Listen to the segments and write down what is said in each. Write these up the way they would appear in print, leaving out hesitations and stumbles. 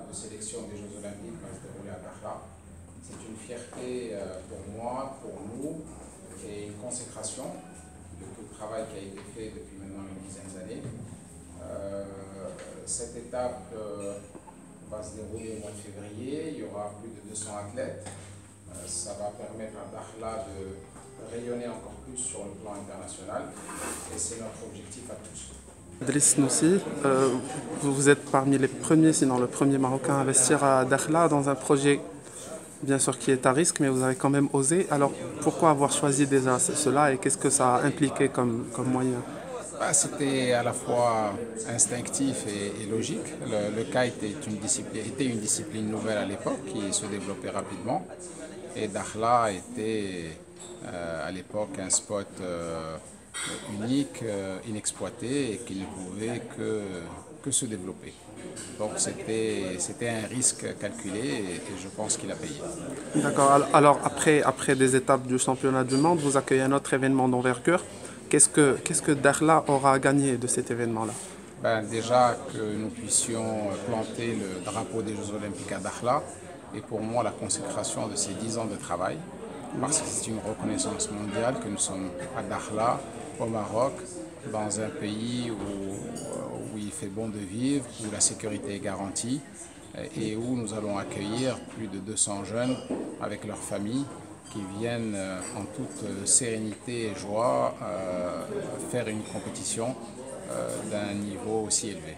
de sélection des Jeux Olympiques va se dérouler à Dakhla. C'est une fierté pour moi, pour nous, et une consécration de tout le travail qui a été fait depuis maintenant une dizaine d'années. Cette étape va se dérouler au mois de février. Il y aura plus de 200 athlètes. Ça va permettre à Dakhla de rayonner encore plus sur le plan international. Et c'est notre objectif à tous. Driss Snoussi, vous êtes parmi les premiers, sinon le premier Marocain à investir à Dakhla dans un projet bien sûr qui est à risque, mais vous avez quand même osé. Alors pourquoi avoir choisi déjà cela et qu'est-ce que ça a impliqué comme moyen? C'était à la fois instinctif et logique. Le kite était une discipline nouvelle à l'époque qui se développait rapidement. Et Dakhla était à l'époque un spot unique, inexploité et qui ne pouvait que se développer. Donc c'était un risque calculé et je pense qu'il a payé. D'accord. Alors après des étapes du championnat du monde, vous accueillez un autre événement d'envergure. Qu'est-ce que Dakhla aura gagné de cet événement-là? Déjà que nous puissions planter le drapeau des Jeux Olympiques à Dakhla et pour moi la consécration de ces 10 ans de travail parce que c'est une reconnaissance mondiale que nous sommes à Dakhla, au Maroc, dans un pays où il fait bon de vivre, où la sécurité est garantie et où nous allons accueillir plus de 200 jeunes avec leurs familles qui viennent en toute sérénité et joie faire une compétition d'un niveau aussi élevé.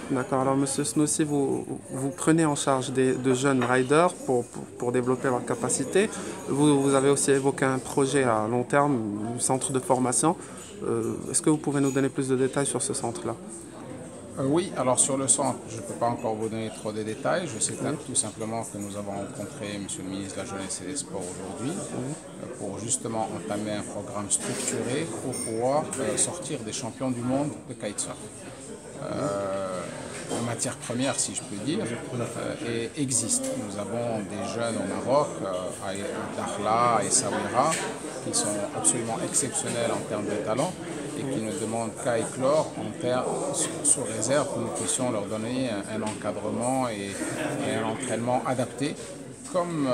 D'accord. Alors, Monsieur Snoussi, vous prenez en charge de jeunes riders pour développer leurs capacités. Vous avez aussi évoqué un projet à long terme, un centre de formation. Est-ce que vous pouvez nous donner plus de détails sur ce centre-là? Oui, alors sur le centre, je ne peux pas encore vous donner trop de détails. Je sais tout simplement que nous avons rencontré Monsieur le ministre de la Jeunesse et des Sports aujourd'hui pour justement entamer un programme structuré pour pouvoir sortir des champions du monde de kitesurf. La matière première, si je peux dire, existe. Nous avons des jeunes au Maroc, à Dakhla et Essaouira, qui sont absolument exceptionnels en termes de talent et qui ne demandent qu'à éclore sous réserve que nous puissions leur donner un encadrement et un entraînement adapté comme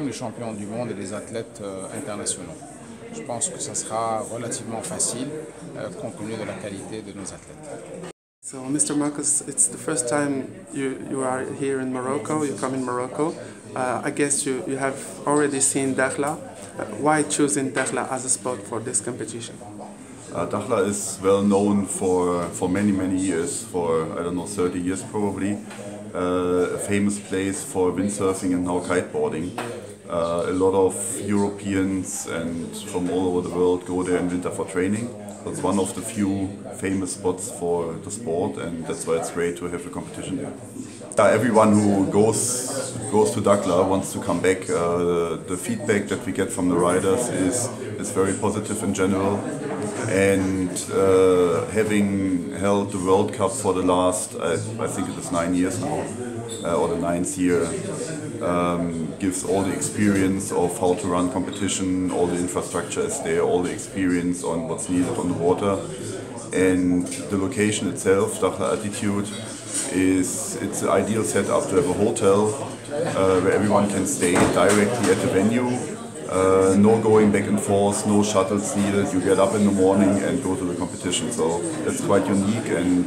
les champions du monde et les athlètes internationaux. Je pense que ça sera relativement facile compte tenu de la qualité de nos athlètes. So, Mr. Marcus, it's the first time you are here in Morocco, you come in Morocco. I guess you have already seen Dakhla. Why choosing Dakhla as a spot for this competition? Dakhla is well known for many years, for I don't know 30 years probably. A famous place for windsurfing and now kiteboarding. A lot of Europeans and from all over the world go there in winter for training. It's one of the few famous spots for the sport, and that's why it's great to have a competition there. Everyone who goes to Dakhla wants to come back. The feedback that we get from the riders is very positive in general, and having held the World Cup for the last, I think it is 9 years now, or the 9th year, gives all the experience of how to run competition, all the infrastructure is there, all the experience on what's needed on the water. And the location itself, Dakhla Altitude, it's the ideal setup to have a hotel where everyone can stay directly at the venue. No going back and forth, no shuttles needed. You get up in the morning and go to the competition. So that's quite unique and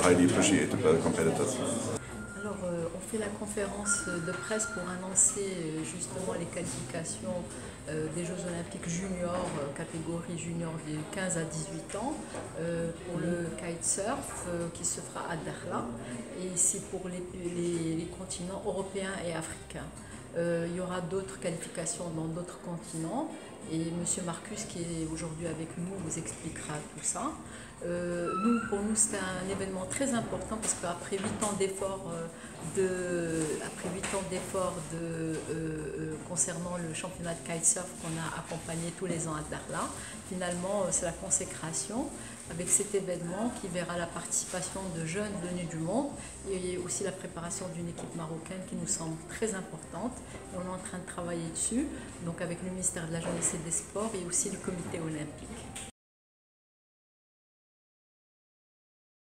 highly appreciated by the competitors. On fait la conférence de presse pour annoncer justement les qualifications des Jeux Olympiques juniors, catégorie junior de 15 à 18 ans, pour le kitesurf qui se fera à Dakhla, et c'est pour les continents européens et africains. Il y aura d'autres qualifications dans d'autres continents et M. Marcus qui est aujourd'hui avec nous vous expliquera tout ça. Pour nous, c'est un événement très important parce qu'après 8 ans d'efforts concernant le championnat de kitesurf qu'on a accompagné tous les ans à Dakhla, finalement c'est la consécration avec cet événement qui verra la participation de jeunes venus du monde et aussi la préparation d'une équipe marocaine qui nous semble très importante. Et on est en train de travailler dessus, donc avec le ministère de la Jeunesse et des Sports et aussi le comité olympique.